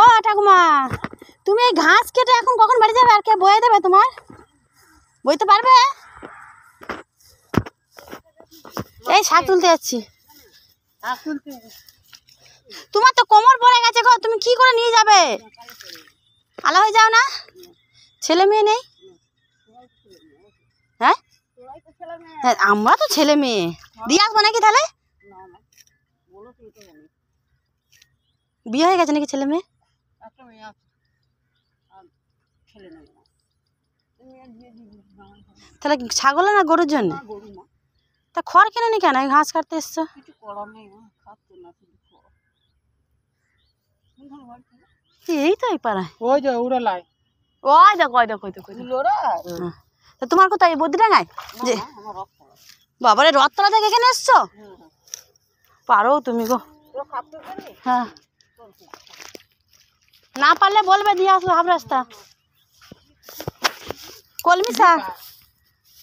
ও ঠাকুমা, তুমি এই ঘাস কেটে এখন কখন বাড়ি যাবে? আর কে বয়ে দেবে তোমার? বইতে পারবে? এই শাক তুলতে যাচ্ছি। তোমার তো কোমর পড়ে গেছে গো, তুমি কি করে নিয়ে যাবে? আলা হয়ে যাও না, ছেলে মেয়ে নেই? হ্যাঁ, আমরা তো ছেলে মেয়ে দিয়ে আসবো নাকি? তাহলে বিয়ে হয়ে গেছে নাকি ছেলে মেয়ে? তাহলে ছাগল না গরুর জন্য? তা খড় কেন নি? কেন ঘাস কাটতে এসছো? এই তো এই পাড়ায় ওই যে উড়ালাই, ওই দেখো ওই দেখো ওই দেখো। তা তোমার কোথায় বদ্রিডাঙ্গায়? যে বাবারে রথতলা থেকে এখানে এসছো? পারো তুমি গো। হ্যাঁ, না পারলে বলবে দিয়ে আসবো হাফ রাস্তা। কলমি শাক